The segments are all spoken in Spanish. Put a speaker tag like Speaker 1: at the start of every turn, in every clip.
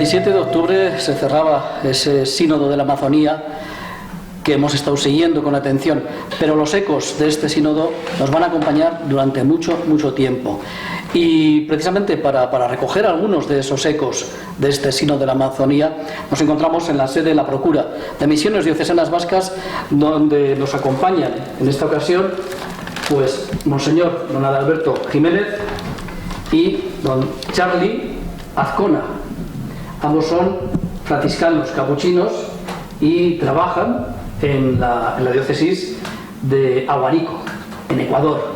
Speaker 1: 27 de octubre se cerraba ese sínodo de la Amazonía que hemos estado siguiendo con atención, pero los ecos de este sínodo nos van a acompañar durante mucho tiempo. Y precisamente para recoger algunos de esos ecos de este sínodo de la Amazonía, nos encontramos en la sede de la Procura de Misiones Diocesanas Vascas, donde nos acompañan en esta ocasión pues Monseñor don Adalberto Jiménez y don Charlie Azcona. Ambos son franciscanos capuchinos y trabajan en la diócesis de Aguarico, en Ecuador.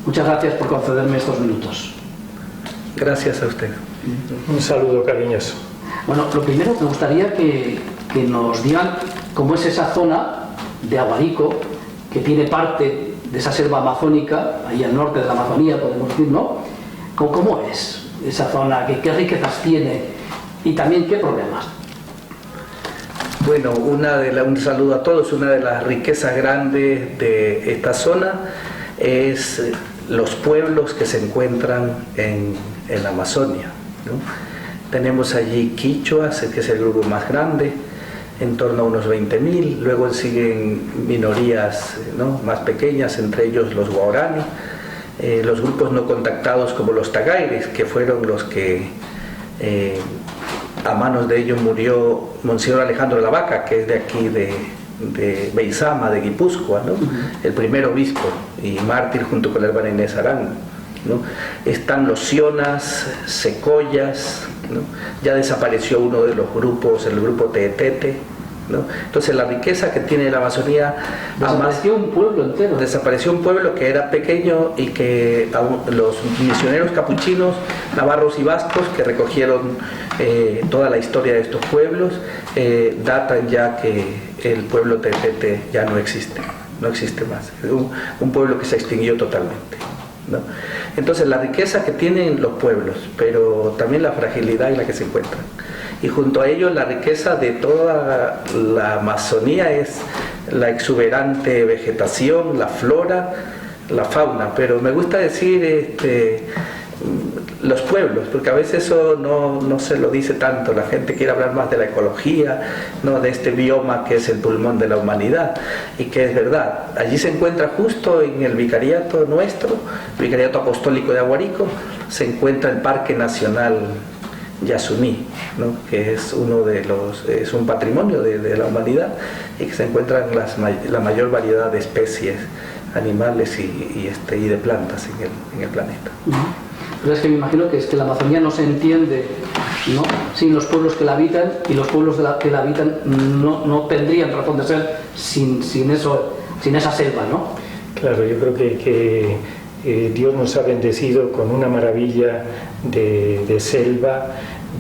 Speaker 1: Muchas gracias por concederme estos minutos.
Speaker 2: Gracias a usted. Un saludo cariñoso.
Speaker 1: Bueno, lo primero me gustaría que nos digan cómo es esa zona de Aguarico, que tiene parte de esa selva amazónica, ahí al norte de la Amazonía, podemos decir, ¿no? ¿Cómo es esa zona? ¿Qué riquezas tiene? Y también, ¿qué problemas?
Speaker 2: Bueno, un saludo a todos. Una de las riquezas grandes de esta zona es los pueblos que se encuentran en la Amazonia, ¿no? Tenemos allí quichuas, que es el grupo más grande, en torno a unos 20.000, luego siguen minorías, ¿no?, más pequeñas, entre ellos los guaraní, los grupos no contactados como los tagaires, que fueron los que a manos de ellos murió Monseñor Alejandro Lavaca, que es de aquí de Beizama, de Guipúzcoa, ¿no?, el primer obispo y mártir junto con la hermana Inés Arán, ¿no? Están los sionas, secoyas, ¿no? Ya desapareció uno de los grupos, el grupo Teetete, ¿no? Entonces la riqueza que tiene la Amazonía...
Speaker 1: Desapareció un pueblo entero.
Speaker 2: Desapareció un pueblo que era pequeño y que los misioneros capuchinos, navarros y vascos que recogieron toda la historia de estos pueblos, datan ya que el pueblo Teetete ya no existe más. Es un pueblo que se extinguió totalmente, ¿no? Entonces la riqueza que tienen los pueblos, pero también la fragilidad en la que se encuentran, y junto a ello la riqueza de toda la Amazonía es la exuberante vegetación, la flora, la fauna. Pero me gusta decir los pueblos, porque a veces eso no se lo dice tanto. La gente quiere hablar más de la ecología, ¿no?, de este bioma que es el pulmón de la humanidad, y que es verdad. Allí se encuentra, justo en el vicariato nuestro, el vicariato apostólico de Aguarico, se encuentra el Parque Nacional Yasuní, ¿no?, que es es un patrimonio de la humanidad, y que se encuentran la mayor variedad de especies animales y de plantas en el planeta.
Speaker 1: Pero es que me imagino que la Amazonía no se entiende, ¿no?, sin los pueblos que la habitan, y los pueblos que la habitan no tendrían razón de ser sin esa selva, ¿no?
Speaker 3: Claro, yo creo que Dios nos ha bendecido con una maravilla de selva,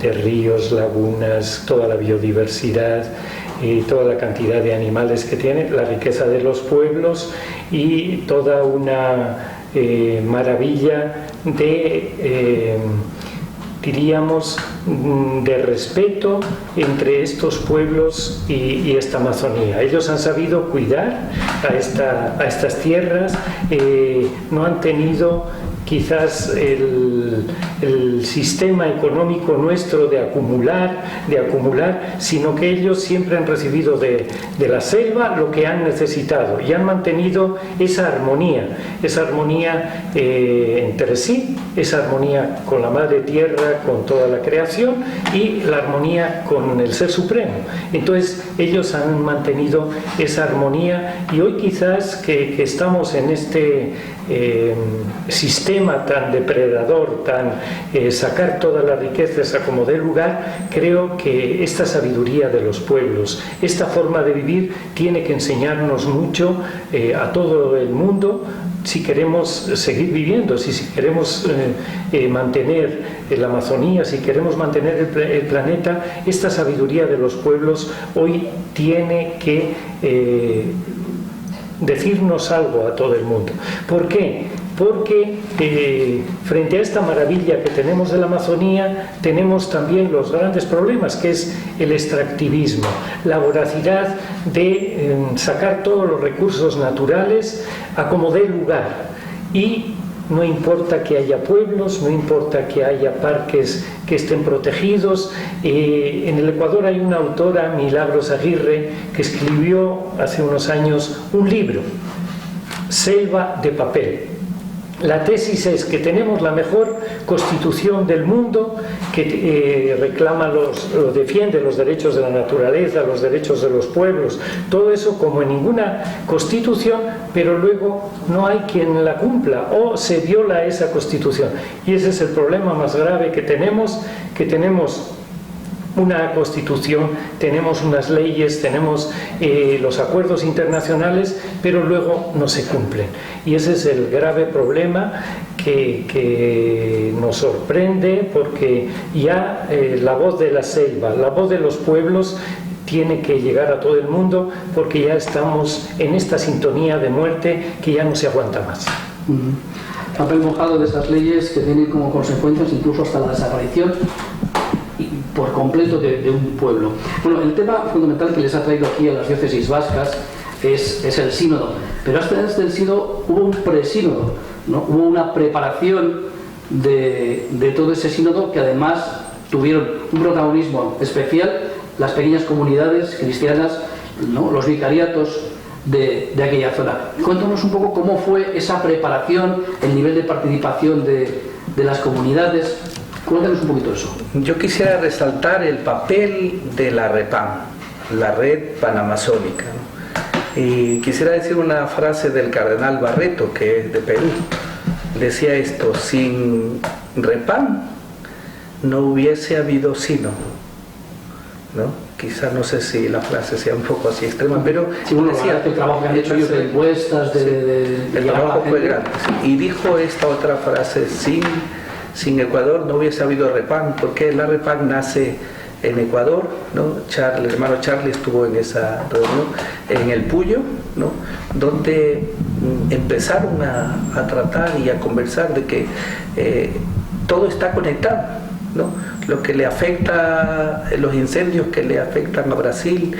Speaker 3: de ríos, lagunas, toda la biodiversidad y toda la cantidad de animales que tiene, la riqueza de los pueblos y toda una maravilla diríamos, de respeto entre estos pueblos y esta Amazonía. Ellos han sabido cuidar a estas tierras, no han tenido quizás el sistema económico nuestro de acumular, sino que ellos siempre han recibido de la selva lo que han necesitado y han mantenido esa armonía entre sí, esa armonía con la Madre Tierra, con toda la creación, y la armonía con el Ser Supremo. Entonces ellos han mantenido esa armonía, y hoy quizás que estamos en este sistema tan depredador, sacar todas las riquezas a como dé lugar, creo que esta sabiduría de los pueblos, esta forma de vivir, tiene que enseñarnos mucho a todo el mundo, si queremos seguir viviendo, si queremos mantener la Amazonía, si queremos mantener el planeta. Esta sabiduría de los pueblos hoy tiene que decirnos algo a todo el mundo. ¿Por qué? Porque frente a esta maravilla que tenemos de la Amazonía, tenemos también los grandes problemas, que es el extractivismo, la voracidad de sacar todos los recursos naturales a como dé lugar, y no importa que haya pueblos, no importa que haya parques que estén protegidos. En el Ecuador hay una autora, Milagros Aguirre, que escribió hace unos años un libro, Selva de papel. La tesis es que tenemos la mejor constitución del mundo, que reclama defiende los derechos de la naturaleza, los derechos de los pueblos, todo eso como en ninguna constitución, pero luego no hay quien la cumpla o se viola esa constitución. Y ese es el problema más grave que tenemos una constitución, tenemos unas leyes, tenemos los acuerdos internacionales, pero luego no se cumplen. Y ese es el grave problema que nos sorprende, porque ya la voz de la selva, la voz de los pueblos tiene que llegar a todo el mundo, porque ya estamos en esta sintonía de muerte que ya no se aguanta más.
Speaker 1: Papel mojado de esas leyes que tienen como consecuencias incluso hasta la desaparición por completo de un pueblo. Bueno, el tema fundamental que les ha traído aquí a las diócesis vascas es el sínodo, pero antes del sínodo hubo un presínodo, ¿no? Hubo una preparación de todo ese sínodo, que además tuvieron un protagonismo especial las pequeñas comunidades cristianas, ¿no? Los vicariatos de aquella zona. Cuéntanos un poco cómo fue esa preparación, el nivel de participación de las comunidades. Cuéntanos un poquito eso.
Speaker 2: Yo quisiera resaltar el papel de la REPAM, la Red Panamazónica, ¿no? Y quisiera decir una frase del cardenal Barreto, que es de Perú. Decía esto: sin REPAM no hubiese habido sínodo, ¿no? Quizás no sé si la frase sea un poco así extrema, pero
Speaker 1: sí, bueno, decía el trabajo que han hecho ellos de encuestas,
Speaker 2: el trabajo fue grande. Sí. Y dijo esta otra frase: sin Ecuador no hubiese habido REPAM, porque la REPAM nace en Ecuador, ¿no? El hermano Charlie estuvo en esa reunión en el Puyo, ¿no? Donde empezaron a tratar y a conversar de que todo está conectado, ¿no? Lo que le afecta, los incendios que le afectan a Brasil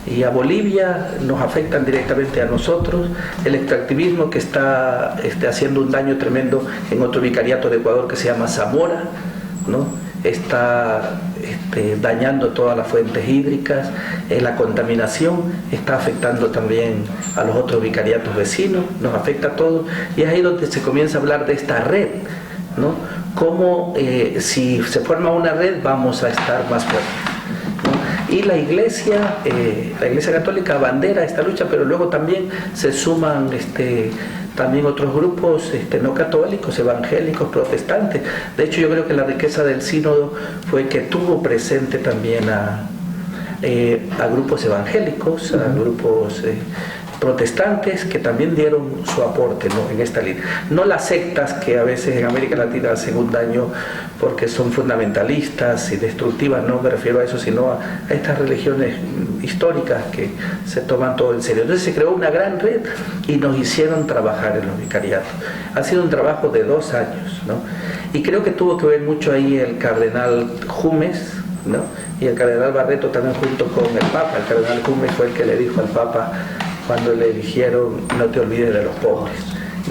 Speaker 2: y a Bolivia nos afectan directamente a nosotros, el extractivismo que está haciendo un daño tremendo en otro vicariato de Ecuador que se llama Zamora, ¿no? Está dañando todas las fuentes hídricas, la contaminación está afectando también a los otros vicariatos vecinos, nos afecta a todos, y es ahí donde se comienza a hablar de esta red, ¿no? Cómo si se forma una red vamos a estar más fuertes. Y la Iglesia Católica abandera esta lucha, pero luego también se suman también otros grupos no católicos, evangélicos, protestantes. De hecho, yo creo que la riqueza del sínodo fue que tuvo presente también a grupos evangélicos, a grupos protestantes, que también dieron su aporte, ¿no? En esta línea. No las sectas que a veces en América Latina hacen un daño porque son fundamentalistas y destructivas, no me refiero a eso, sino a estas religiones históricas que se toman todo en serio. Entonces se creó una gran red y nos hicieron trabajar en los vicariatos. Ha sido un trabajo de 2 años, ¿no? Y creo que tuvo que ver mucho ahí el cardenal Jumes, ¿no? Y el cardenal Barreto también, junto con el Papa. El cardenal Jumes fue el que le dijo al Papa cuando le eligieron: no te olvides de los pobres,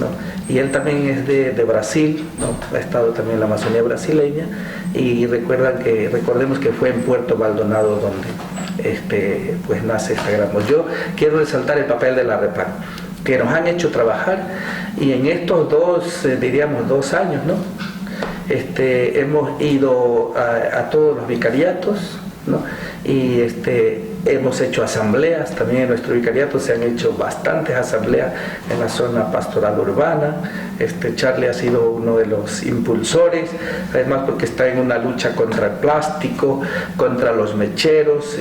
Speaker 2: ¿no? Y él también es de Brasil, ¿no? Ha estado también en la Amazonía brasileña, y recordemos que fue en Puerto Maldonado donde pues nace esta gran voz. Yo quiero resaltar el papel de la REPAM, que nos han hecho trabajar, y en estos 2 años, ¿no? Hemos ido a todos los vicariatos, ¿no? Y hemos hecho asambleas, también en nuestro vicariato se han hecho bastantes asambleas en la zona pastoral urbana. Charlie ha sido uno de los impulsores, además porque está en una lucha contra el plástico, contra los mecheros.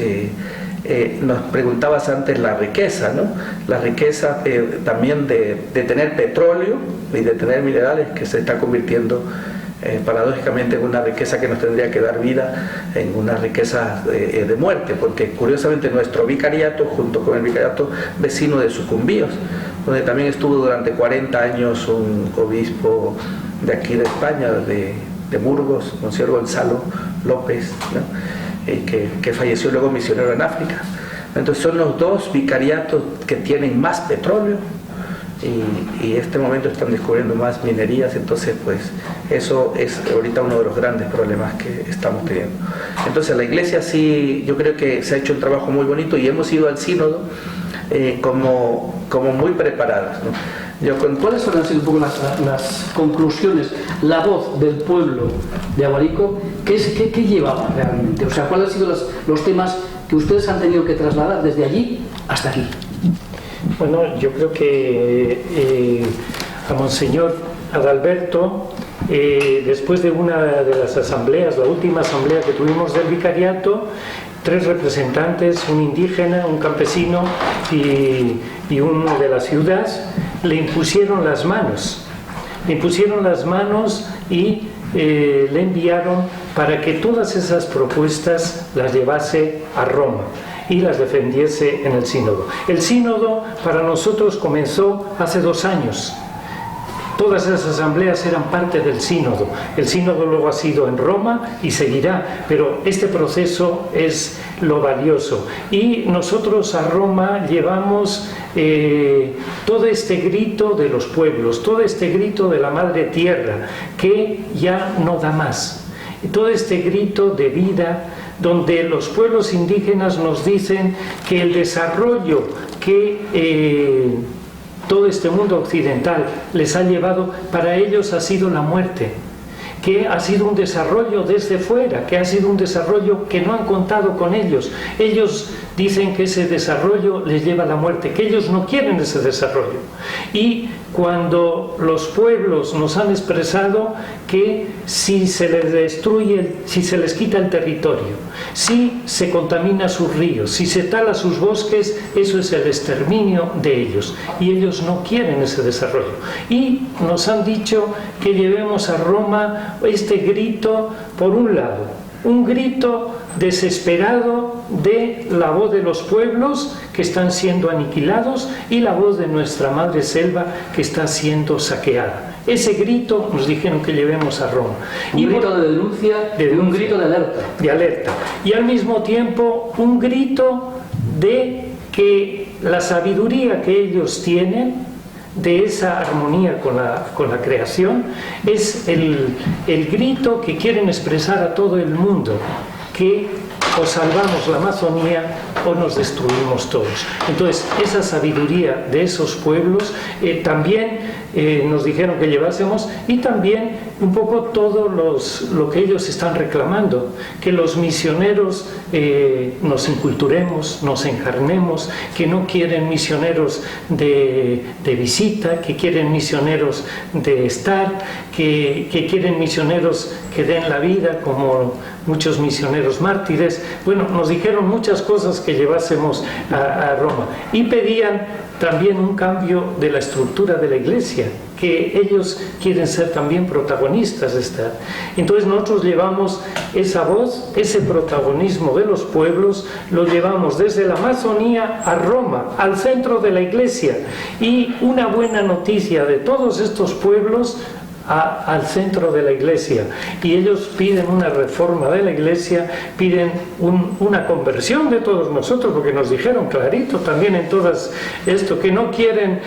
Speaker 2: Nos preguntabas antes la riqueza, ¿no? La riqueza también de tener petróleo y de tener minerales, que se está convirtiendo paradójicamente en una riqueza que nos tendría que dar vida, en una riqueza de muerte, porque curiosamente nuestro vicariato, junto con el vicariato vecino de Sucumbíos, donde también estuvo durante 40 años un obispo de aquí de España, de Burgos, Monseñor Gonzalo López, ¿no? Que falleció luego misionero en África. Entonces son los 2 vicariatos que tienen más petróleo y en este momento están descubriendo más minerías, entonces pues eso es ahorita uno de los grandes problemas que estamos teniendo. Entonces la iglesia sí, yo creo que se ha hecho un trabajo muy bonito y hemos ido al sínodo como muy preparados, ¿no?
Speaker 1: ¿Cuáles han sido un poco las conclusiones, la voz del pueblo de Aguarico? ¿Qué llevaba realmente? O sea, ¿cuáles han sido los temas que ustedes han tenido que trasladar desde allí hasta aquí?
Speaker 3: Bueno, yo creo que a Monseñor Adalberto, después de una de las asambleas, la última asamblea que tuvimos del vicariato, 3 representantes, un indígena, un campesino y uno de la ciudad, le impusieron las manos. Y le enviaron para que todas esas propuestas las llevase a Roma y las defendiese en el sínodo. El sínodo para nosotros comenzó hace 2 años. Todas esas asambleas eran parte del sínodo. El sínodo luego ha sido en Roma y seguirá, pero este proceso es lo valioso. Y nosotros a Roma llevamos todo este grito de los pueblos, todo este grito de la Madre Tierra, que ya no da más. Todo este grito de vida, donde los pueblos indígenas nos dicen que el desarrollo que todo este mundo occidental les ha llevado, para ellos ha sido la muerte, que ha sido un desarrollo desde fuera, que ha sido un desarrollo que no han contado con ellos. Ellos dicen que ese desarrollo les lleva a la muerte, que ellos no quieren ese desarrollo. Y cuando los pueblos nos han expresado que si se les destruye, si se les quita el territorio, si se contamina sus ríos, si se tala sus bosques, eso es el exterminio de ellos, y ellos no quieren ese desarrollo. Y nos han dicho que llevemos a Roma este grito, por un lado, un grito desesperado de la voz de los pueblos que están siendo aniquilados y la voz de nuestra madre selva que está siendo saqueada. Ese grito nos dijeron que llevemos a Roma.
Speaker 1: Un grito de denuncia, un grito de alerta.
Speaker 3: De alerta. Y al mismo tiempo un grito de que la sabiduría que ellos tienen, de esa armonía con la creación, es el grito que quieren expresar a todo el mundo, que o salvamos la Amazonía o nos destruimos todos. Entonces, esa sabiduría de esos pueblos también nos dijeron que llevásemos, y también un poco todo lo que ellos están reclamando, que los misioneros nos enculturemos, nos encarnemos, que no quieren misioneros de visita, que quieren misioneros de estar, que quieren misioneros que den la vida como muchos misioneros mártires. Bueno, nos dijeron muchas cosas que llevásemos a Roma, y pedían también un cambio de la estructura de la iglesia, que ellos quieren ser también protagonistas de esta. Entonces nosotros llevamos esa voz, ese protagonismo de los pueblos, lo llevamos desde la Amazonía a Roma, al centro de la iglesia, y una buena noticia de todos estos pueblos al centro de la iglesia. Y ellos piden una reforma de la iglesia, piden una conversión de todos nosotros, porque nos dijeron clarito también en todas esto, que no quieren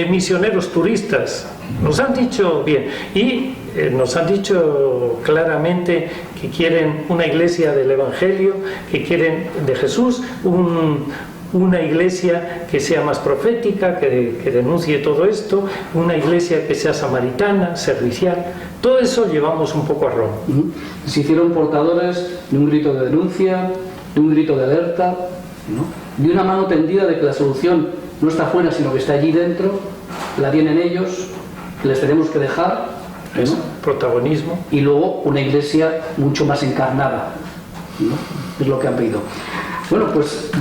Speaker 3: misioneros turistas. Nos han dicho bien, y nos han dicho claramente que quieren una iglesia del Evangelio, que quieren de Jesús, una iglesia que sea más profética, que denuncie todo esto, una iglesia que sea samaritana, servicial. Todo eso llevamos un poco a Roma.
Speaker 1: Se hicieron portadores de un grito de denuncia, de un grito de alerta, ¿no? De una mano tendida de que la solución no está fuera, sino que está allí dentro, la tienen ellos, les tenemos que dejar, ¿no?
Speaker 3: Eso, protagonismo.
Speaker 1: Y luego una iglesia mucho más encarnada, ¿no? Es lo que han pedido. Bueno, pues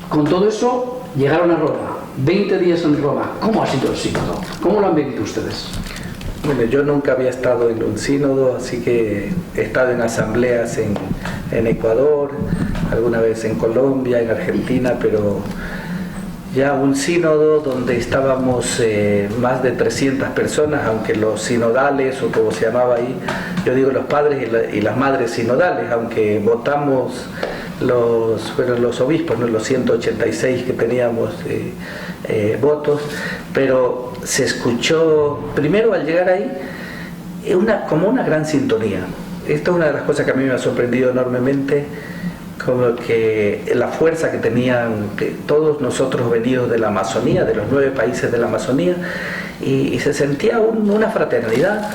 Speaker 1: con todo eso llegaron a Roma, 20 días en Roma. ¿Cómo ha sido el sínodo? ¿Cómo lo han vivido ustedes?
Speaker 2: Bueno, yo nunca había estado en un sínodo, así que he estado en asambleas en Ecuador, alguna vez en Colombia, en Argentina, pero ya un sínodo donde estábamos más de 300 personas, aunque los sinodales, o como se llamaba ahí, yo digo los padres y las madres sinodales, aunque votamos los obispos, ¿no? Los 186 que teníamos votos, pero se escuchó, primero al llegar ahí, como una gran sintonía. Esta es una de las cosas que a mí me ha sorprendido enormemente, como que la fuerza que tenían todos nosotros venidos de la Amazonía, de los 9 países de la Amazonía, y se sentía una fraternidad,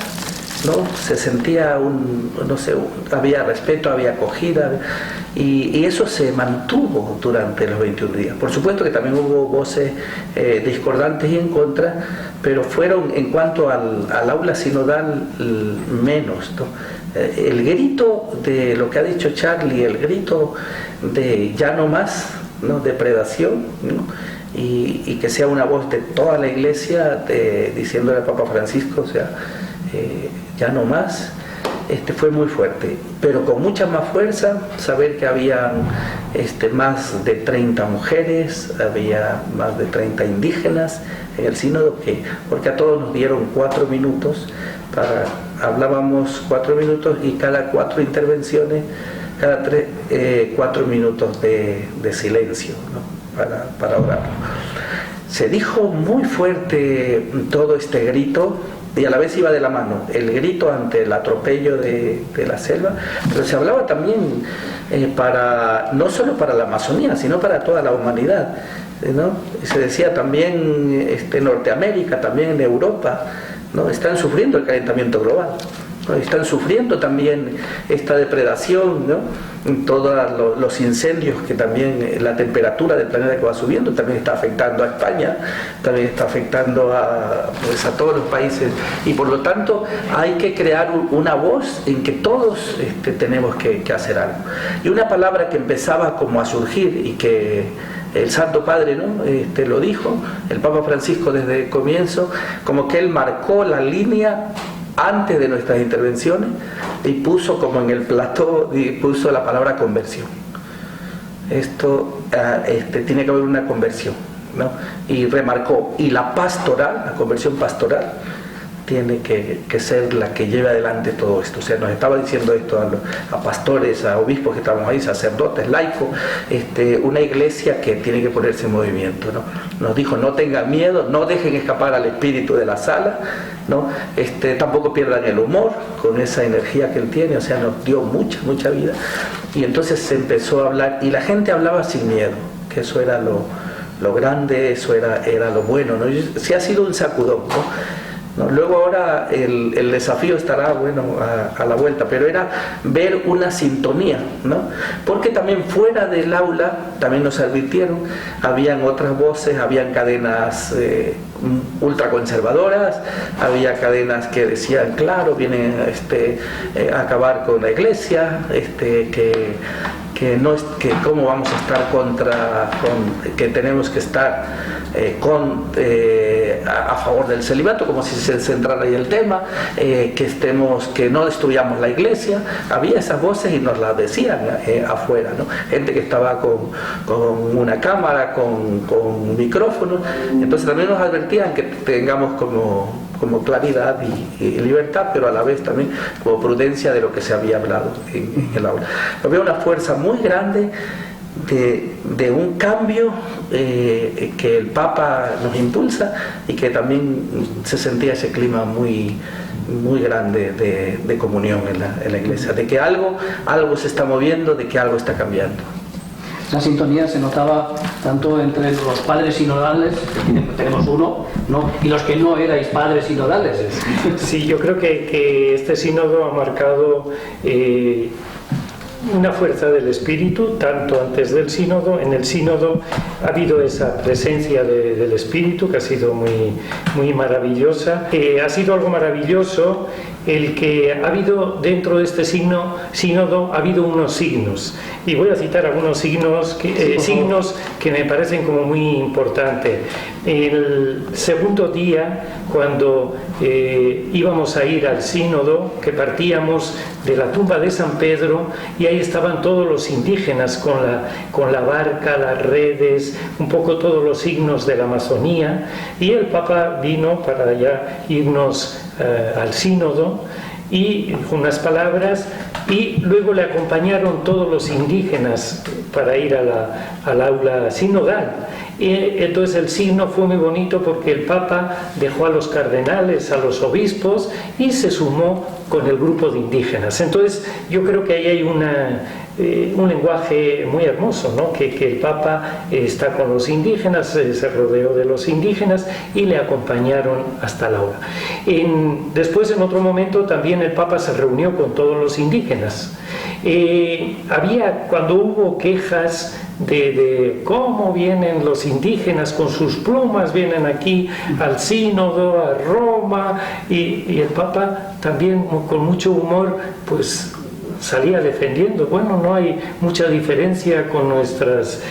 Speaker 2: ¿no? Se sentía había respeto, había acogida, y eso se mantuvo durante los 21 días. Por supuesto que también hubo voces discordantes y en contra, pero fueron, en cuanto al aula sinodal, menos, ¿no? El grito de lo que ha dicho Charlie, el grito de ya no más, ¿no? Depredación, ¿no? Y que sea una voz de toda la Iglesia diciéndole al Papa Francisco, o sea, ya no más, fue muy fuerte, pero con mucha más fuerza saber que había más de 30 mujeres, había más de 30 indígenas en el sínodo, porque a todos nos dieron 4 minutos, hablábamos 4 minutos, y cada 4 intervenciones, cada 4 minutos de silencio, ¿no? para orar. Se dijo muy fuerte todo este grito, y a la vez iba de la mano el grito ante el atropello de la selva, pero se hablaba también no solo para la Amazonía, sino para toda la humanidad, ¿no? Se decía también Norteamérica, también en Europa, ¿no? Están sufriendo el calentamiento global, ¿no? Están sufriendo también esta depredación, ¿no? Todos los incendios, que también la temperatura del planeta que va subiendo también está afectando a España, también está afectando a todos los países, y por lo tanto hay que crear una voz en que todos tenemos que hacer algo. Y una palabra que empezaba como a surgir, y que el Santo Padre, ¿no? Lo dijo, el Papa Francisco desde el comienzo, como que él marcó la línea antes de nuestras intervenciones, y puso como en el plató, y puso la palabra conversión. Esto tiene que haber una conversión, ¿no? Y remarcó, y la pastoral, la conversión pastoral, tiene que ser la que lleve adelante todo esto. O sea, nos estaba diciendo esto a pastores, a obispos que estábamos ahí, sacerdotes, laicos, una iglesia que tiene que ponerse en movimiento, ¿no? Nos dijo, no tengan miedo, no dejen escapar al espíritu de la sala, ¿no? Tampoco pierdan el humor con esa energía que él tiene, o sea, nos dio mucha vida. Y entonces se empezó a hablar, y la gente hablaba sin miedo, que eso era lo grande, eso era lo bueno, ¿no? Sí ha sido un sacudón, ¿no? ¿No? Luego ahora el desafío estará, bueno, a la vuelta, pero era ver una sintonía, ¿no? Porque también fuera del aula, también nos advirtieron, habían otras voces, habían cadenas ultraconservadoras, había cadenas que decían, claro, vienen a acabar con la iglesia, que cómo vamos a estar que tenemos que estar a favor del celibato, como si se centrara ahí el tema, que no destruyamos la iglesia. Había esas voces y nos las decían afuera, ¿no? Gente que estaba con una cámara, con micrófonos. Entonces también nos advertían que tengamos como claridad y libertad, pero a la vez también como prudencia de lo que se había hablado en el aula. Había una fuerza muy grande de un cambio que el Papa nos impulsa, y que también se sentía ese clima muy grande de comunión en la iglesia, de que algo se está moviendo, de que algo está cambiando.
Speaker 1: La sintonía se notaba tanto entre los padres sinodales, que tenemos uno, ¿no? Y los que no erais padres sinodales.
Speaker 3: Sí, yo creo que este sínodo ha marcado una fuerza del espíritu, tanto antes del sínodo. En el sínodo ha habido esa presencia del espíritu que ha sido muy maravillosa. Ha sido algo maravilloso el que ha habido dentro de este sínodo, ha habido unos signos, y voy a citar algunos signos que me parecen como muy importantes. El segundo día, cuando íbamos a ir al sínodo, que partíamos de la tumba de San Pedro, y ahí estaban todos los indígenas con la barca, las redes, un poco todos los signos de la Amazonía, y el Papa vino para ya irnos al sínodo, y unas palabras, y luego le acompañaron todos los indígenas para ir al aula sinodal. y entonces el signo fue muy bonito porque el Papa dejó a los cardenales, a los obispos y se sumó con el grupo de indígenas. Entonces yo creo que ahí hay un lenguaje muy hermoso, ¿no? Que el Papa está con los indígenas, se rodeó de los indígenas y le acompañaron hasta la hora. Después, en otro momento, también el Papa se reunió con todos los indígenas. Cuando hubo quejas de cómo vienen los indígenas con sus plumas, vienen aquí al sínodo, a Roma, y el Papa también con mucho humor pues salía defendiendo, bueno, no hay mucha diferencia con nuestros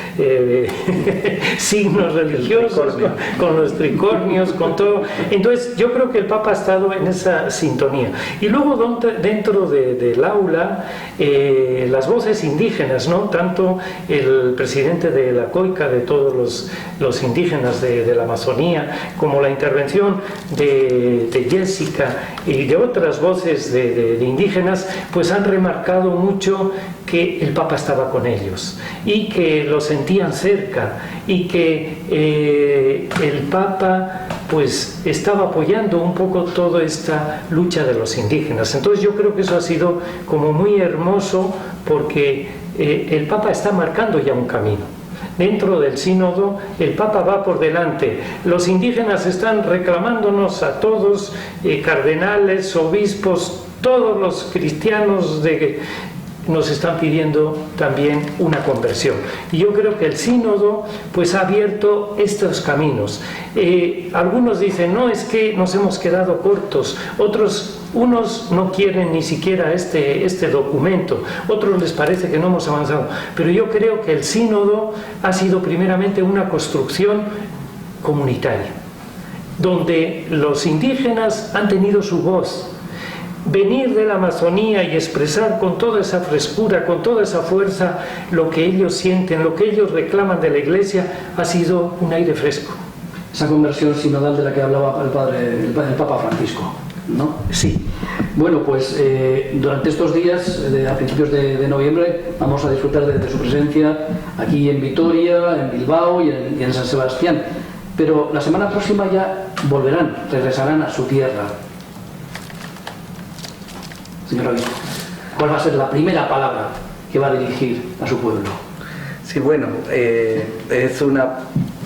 Speaker 3: signos religiosos, con los tricornios, con todo. Entonces yo creo que el Papa ha estado en esa sintonía. Y luego dentro del aula, las voces indígenas, ¿no? Tanto el presidente de la COICA, de todos los indígenas de la Amazonía, como la intervención de Jessica y de otras voces de indígenas, pues han remarcado mucho que el Papa estaba con ellos y que lo sentían cerca y que el Papa pues estaba apoyando un poco toda esta lucha de los indígenas. Entonces yo creo que eso ha sido como muy hermoso porque el Papa está marcando ya un camino. Dentro del sínodo el Papa va por delante, los indígenas están reclamándonos a todos, cardenales, obispos, todos los cristianos nos están pidiendo también una conversión. Y yo creo que el sínodo pues ha abierto estos caminos. Algunos dicen, no, es que nos hemos quedado cortos, unos no quieren ni siquiera este documento, otros les parece que no hemos avanzado, pero yo creo que el sínodo ha sido primeramente una construcción comunitaria, donde los indígenas han tenido su voz. Venir de la Amazonía y expresar con toda esa frescura, con toda esa fuerza lo que ellos sienten, lo que ellos reclaman de la Iglesia, ha sido un aire fresco.
Speaker 1: Esa conversión sinodal de la que hablaba el Papa Francisco, ¿no?
Speaker 3: Sí.
Speaker 1: Bueno, pues durante estos días, a principios de noviembre, vamos a disfrutar de su presencia aquí en Vitoria, en Bilbao y en San Sebastián. Pero la semana próxima ya regresarán a su tierra. Señor obispo, ¿cuál va a ser la primera palabra que va a dirigir a su pueblo?
Speaker 2: Sí, bueno,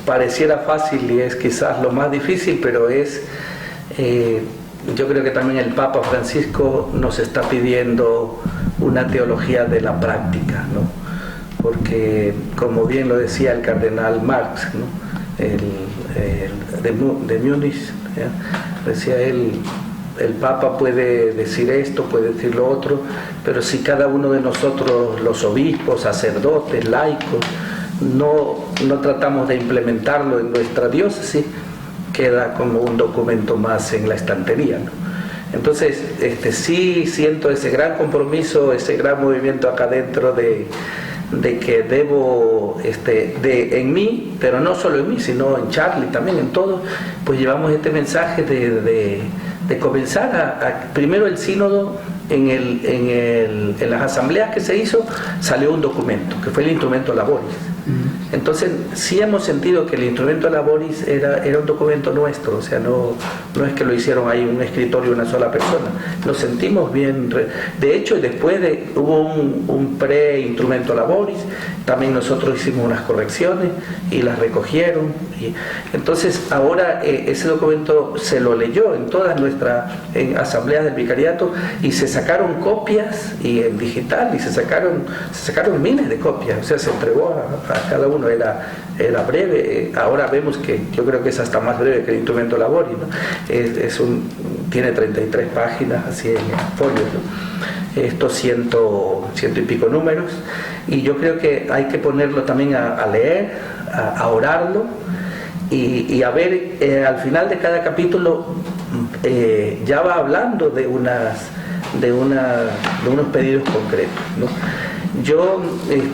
Speaker 2: pareciera fácil y es quizás lo más difícil, pero yo creo que también el Papa Francisco nos está pidiendo una teología de la práctica, ¿no? Porque, como bien lo decía el cardenal Marx, ¿no? de Múnich, ¿ya? Decía él, el Papa puede decir esto, puede decir lo otro, pero si cada uno de nosotros, los obispos, sacerdotes, laicos, no tratamos de implementarlo en nuestra diócesis, queda como un documento más en la estantería, ¿no? Entonces, sí siento ese gran compromiso, ese gran movimiento acá dentro de que debo, en mí, pero no solo en mí, sino en Charlie también, en todos, pues llevamos este mensaje de comenzar primero el sínodo. En las asambleas que se hizo salió un documento que fue el Instrumento Laboris. Entonces sí hemos sentido que el Instrumento Laboris era un documento nuestro, o sea, no es que lo hicieron ahí un escritorio una sola persona, lo sentimos bien. De hecho, después hubo un pre-Instrumento Laboris, también nosotros hicimos unas correcciones y las recogieron, y entonces ahora ese documento se lo leyó en todas nuestras asambleas del vicariato y se sacaron copias y en digital y se sacaron miles de copias, o sea, se entregó a cada uno, era breve. Ahora vemos que yo creo que es hasta más breve que el Instrumento Laboris, ¿no? Tiene 33 páginas así en folio, ¿no? Estos ciento y pico números, y yo creo que hay que ponerlo también a leer, a orarlo y a ver, al final de cada capítulo ya va hablando de unos pedidos concretos, ¿no? Yo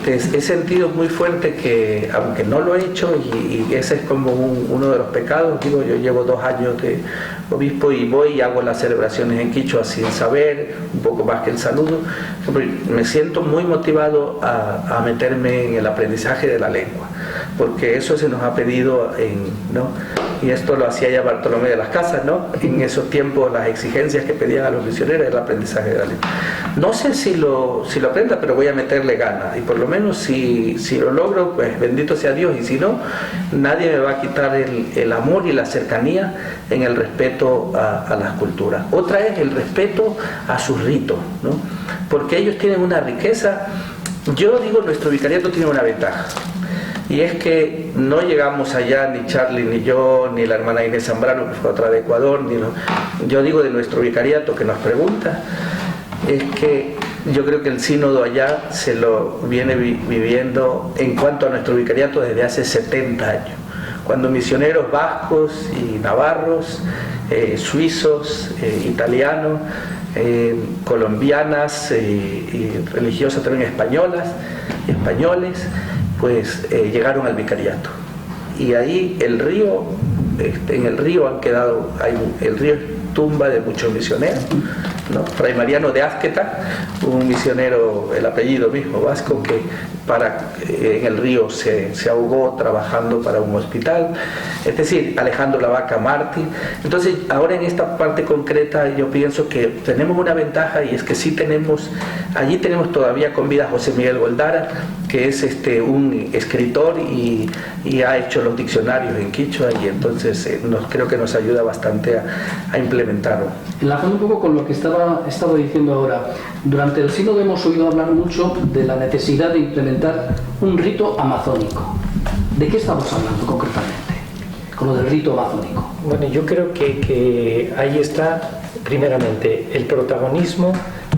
Speaker 2: he sentido muy fuerte que, aunque no lo he hecho, y ese es como uno de los pecados, digo, yo llevo 2 años de obispo y voy y hago las celebraciones en quichua sin saber, un poco más que el saludo, me siento muy motivado a meterme en el aprendizaje de la lengua. porque eso se nos ha pedido, ¿no? Y esto lo hacía ya Bartolomé de las Casas, ¿no? En esos tiempos las exigencias que pedían a los misioneros era el aprendizaje de la lengua. No sé si lo aprenda, pero voy a meterle ganas, y por lo menos si lo logro, pues bendito sea Dios, y si no, nadie me va a quitar el amor y la cercanía en el respeto a las culturas. Otra es el respeto a sus ritos, ¿no? Porque ellos tienen una riqueza. Yo digo, nuestro vicariato tiene una ventaja, y es que no llegamos allá, ni Charlie, ni yo, ni la hermana Inés Zambrano, que fue otra de Ecuador, yo digo de nuestro vicariato que nos pregunta, es que yo creo que el sínodo allá se lo viene viviendo en cuanto a nuestro vicariato desde hace 70 años, cuando misioneros vascos y navarros, suizos, italianos, colombianas y religiosas también españoles, pues llegaron al vicariato. Y ahí en el río han quedado, el río es tumba de muchos misioneros, ¿no? Fray Mariano de Azqueta, un misionero, el apellido mismo vasco, que en el río se ahogó trabajando para un hospital, es decir, Alejandro Lavaca mártir. Entonces ahora en esta parte concreta yo pienso que tenemos una ventaja, y es que allí tenemos todavía con vida a José Miguel Goldara, que es un escritor y ha hecho los diccionarios en quichua, y entonces creo que nos ayuda bastante a implementarlo.
Speaker 1: Enlazando un poco con lo que estaba diciendo ahora, durante el sínodo hemos oído hablar mucho de la necesidad de implementar un rito amazónico. ¿De qué estamos hablando concretamente con lo del rito amazónico?
Speaker 3: Bueno, yo creo que ahí está, primeramente, el protagonismo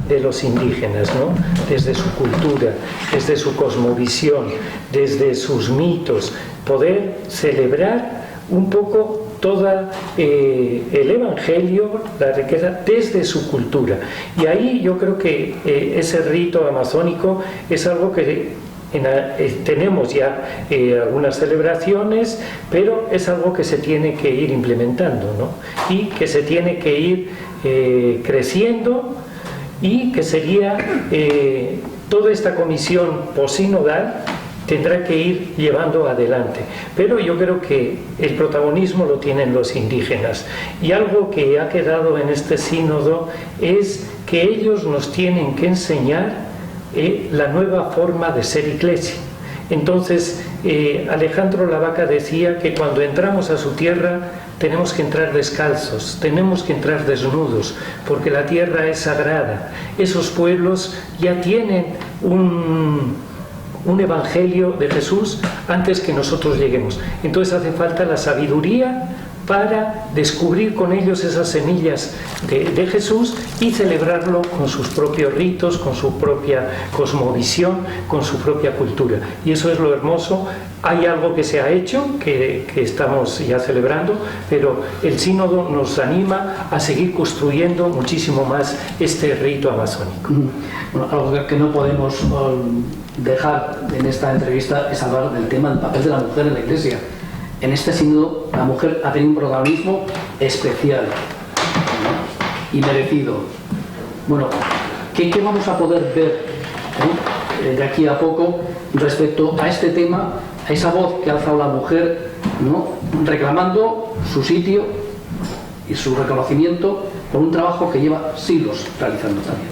Speaker 3: de los indígenas, ¿no? Desde su cultura, desde su cosmovisión, desde sus mitos, poder celebrar un poco todo el Evangelio, la riqueza, desde su cultura. Y ahí yo creo que ese rito amazónico es algo que tenemos ya algunas celebraciones, pero es algo que se tiene que ir implementando, ¿no? Y que se tiene que ir creciendo, y que sería toda esta comisión posinodal tendrá que ir llevando adelante. Pero yo creo que el protagonismo lo tienen los indígenas, y algo que ha quedado en este sínodo es que ellos nos tienen que enseñar la nueva forma de ser iglesia. Entonces Alejandro Lavaca decía que cuando entramos a su tierra tenemos que entrar descalzos, tenemos que entrar desnudos, porque la tierra es sagrada. Esos pueblos ya tienen un evangelio de Jesús antes que nosotros lleguemos. Entonces hace falta la sabiduría para descubrir con ellos esas semillas de Jesús y celebrarlo con sus propios ritos, con su propia cosmovisión, con su propia cultura. Y eso es lo hermoso. Hay algo que se ha hecho, que estamos ya celebrando, pero el sínodo nos anima a seguir construyendo muchísimo más este rito amazónico.
Speaker 1: Bueno, algo que no podemos dejar en esta entrevista es hablar del tema del papel de la mujer en la Iglesia. En este sínodo la mujer ha tenido un protagonismo especial, ¿no? Y merecido. Bueno, ¿qué vamos a poder ver de aquí a poco respecto a este tema, a esa voz que ha alzado la mujer, ¿no? Reclamando su sitio y su reconocimiento por un trabajo que lleva siglos realizando también?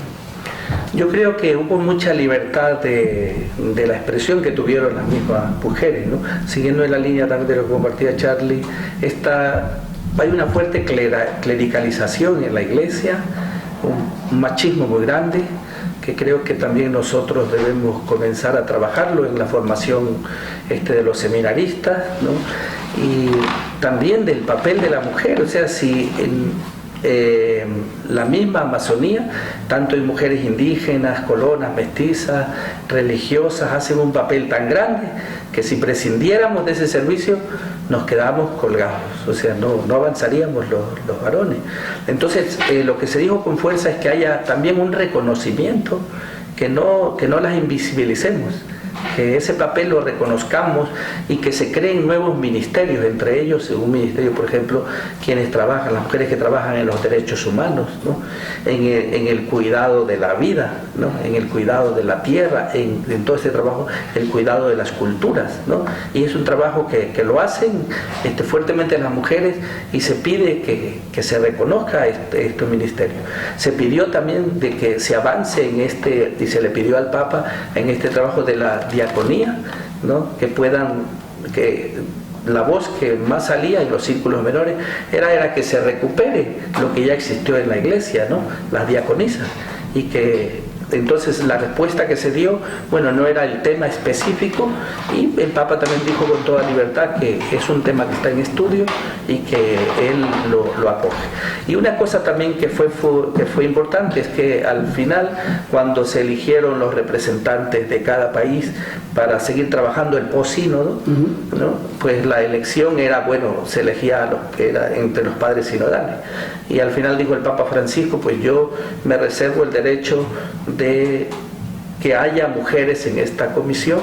Speaker 2: Yo creo que hubo mucha libertad de la expresión que tuvieron las mismas mujeres, ¿no? Siguiendo en la línea también de lo que compartía Charlie, hay una fuerte clericalización en la Iglesia, un machismo muy grande, que creo que también nosotros debemos comenzar a trabajarlo en la formación de los seminaristas, ¿no? Y también del papel de la mujer, o sea, si la misma Amazonía, tanto en mujeres indígenas, colonas, mestizas, religiosas, hacen un papel tan grande que si prescindiéramos de ese servicio nos quedamos colgados, o sea, no avanzaríamos los varones. Entonces lo que se dijo con fuerza es que haya también un reconocimiento, que no las invisibilicemos, que ese papel lo reconozcamos y que se creen nuevos ministerios, entre ellos un ministerio, por ejemplo, quienes trabajan, las mujeres que trabajan en los derechos humanos, ¿no? en el cuidado de la vida, ¿no? En el cuidado de la tierra, en todo este trabajo, el cuidado de las culturas, ¿no? Y es un trabajo que lo hacen fuertemente las mujeres, y se pide que se reconozca este ministerio. Se pidió también de que se avance en y se le pidió al Papa en este trabajo de la diaconía, ¿no? Que la voz que más salía en los círculos menores era que se recupere lo que ya existió en la iglesia, ¿no? Las diaconisas, y que entonces la respuesta que se dio, bueno, no era el tema específico, y el Papa también dijo con toda libertad que es un tema que está en estudio y que él lo acoge. Y una cosa también que fue importante es que al final, cuando se eligieron los representantes de cada país para seguir trabajando el post-sínodo, ¿no? Pues la elección era, bueno, se elegía a los que era entre los padres sinodales. Y al final dijo el Papa Francisco, pues yo me reservo el derecho de que haya mujeres en esta comisión,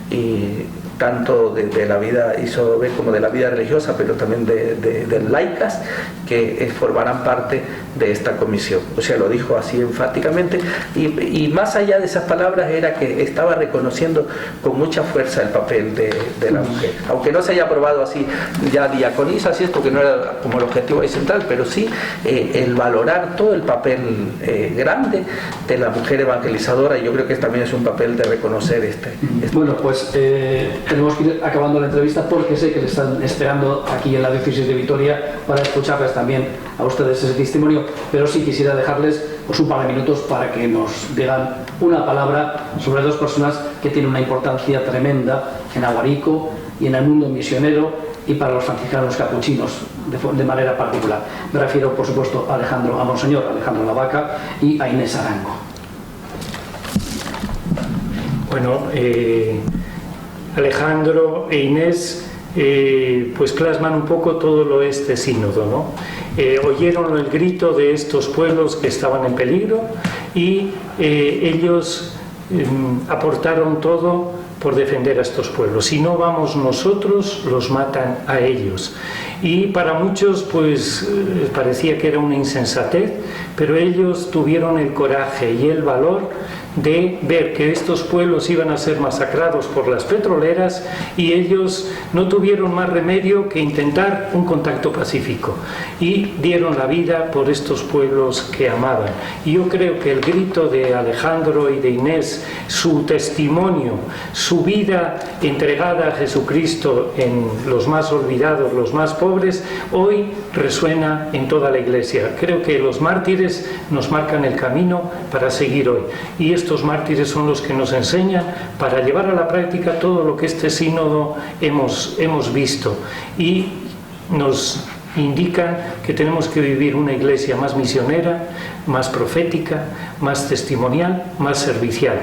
Speaker 2: y tanto de la vida isodobé como de la vida religiosa, pero también de laicas, que formarán parte de esta comisión. O sea, lo dijo así enfáticamente, y más allá de esas palabras era que estaba reconociendo con mucha fuerza el papel de la mujer, aunque no se haya aprobado así ya diaconisa, así esto que no era como el objetivo ahí central, pero sí el valorar todo el papel grande de la mujer evangelizadora, y yo creo que también es un papel de reconocer
Speaker 1: Bueno, pues tenemos que ir acabando la entrevista, porque sé que le están esperando aquí en la diócesis de Vitoria para escucharles también a ustedes ese testimonio, pero sí quisiera dejarles pues un par de minutos para que nos digan una palabra sobre dos personas que tienen una importancia tremenda en Aguarico y en el mundo misionero, y para los franciscanos capuchinos de manera particular. Me refiero, por supuesto, a Monseñor Alejandro Lavaca y a Inés Arango.
Speaker 3: Bueno, Alejandro e Inés pues plasman un poco todo este sínodo, ¿no? Oyeron el grito de estos pueblos que estaban en peligro, y ellos aportaron todo por defender a estos pueblos. Si no vamos nosotros, los matan a ellos. Y para muchos pues parecía que era una insensatez, pero ellos tuvieron el coraje y el valor de ver que estos pueblos iban a ser masacrados por las petroleras, y ellos no tuvieron más remedio que intentar un contacto pacífico, y dieron la vida por estos pueblos que amaban. Y yo creo que el grito de Alejandro y de Inés, su testimonio, su vida entregada a Jesucristo en los más olvidados, los más pobres, hoy resuena en toda la Iglesia. Creo que los mártires nos marcan el camino para seguir hoy, y estos mártires son los que nos enseñan para llevar a la práctica todo lo que este sínodo hemos visto, y nos indican que tenemos que vivir una iglesia más misionera, más profética, más testimonial, más servicial.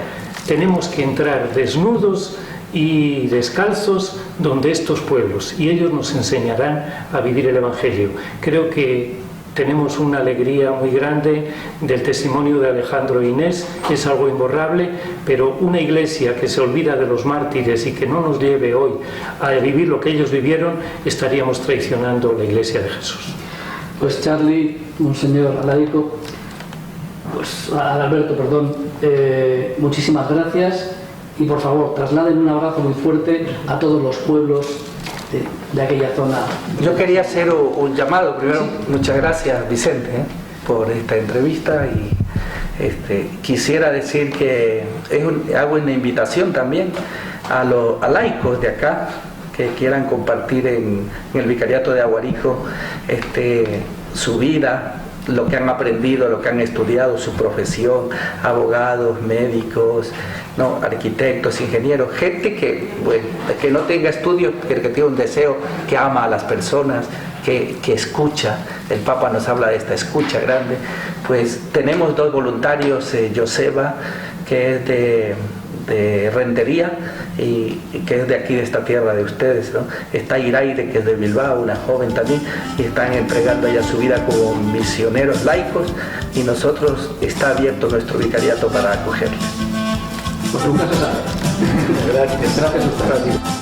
Speaker 3: Tenemos que entrar desnudos y descalzos donde estos pueblos, y ellos nos enseñarán a vivir el Evangelio. Creo que tenemos una alegría muy grande del testimonio de Alejandro e Inés, es algo imborrable, pero una iglesia que se olvida de los mártires y que no nos lleve hoy a vivir lo que ellos vivieron, estaríamos traicionando la Iglesia de Jesús.
Speaker 1: Pues Charlie, Monseñor Alaico, pues Alberto, perdón, muchísimas gracias, y por favor trasladen un abrazo muy fuerte a todos los pueblos de aquella zona.
Speaker 2: Yo quería hacer un llamado. Primero, sí. Muchas gracias, Vicente, por esta entrevista, y quisiera decir que hago una invitación también a laicos de acá que quieran compartir en el Vicariato de Aguarico su vida, lo que han aprendido, lo que han estudiado, su profesión, abogados, médicos, ¿no? Arquitectos, ingenieros, gente que no tenga estudios, que tiene un deseo, que ama a las personas, que escucha. El Papa nos habla de esta escucha grande. Pues tenemos dos voluntarios, Joseba, que es de Rentería, y que es de aquí, de esta tierra de ustedes, ¿no? Está Iraire, que es de Bilbao, una joven también, y están entregando ya su vida como misioneros laicos, y nosotros está abierto nuestro vicariato para acogerles.
Speaker 1: Pues nunca se sabe.
Speaker 3: Gracias.
Speaker 2: Gracias a ustedes.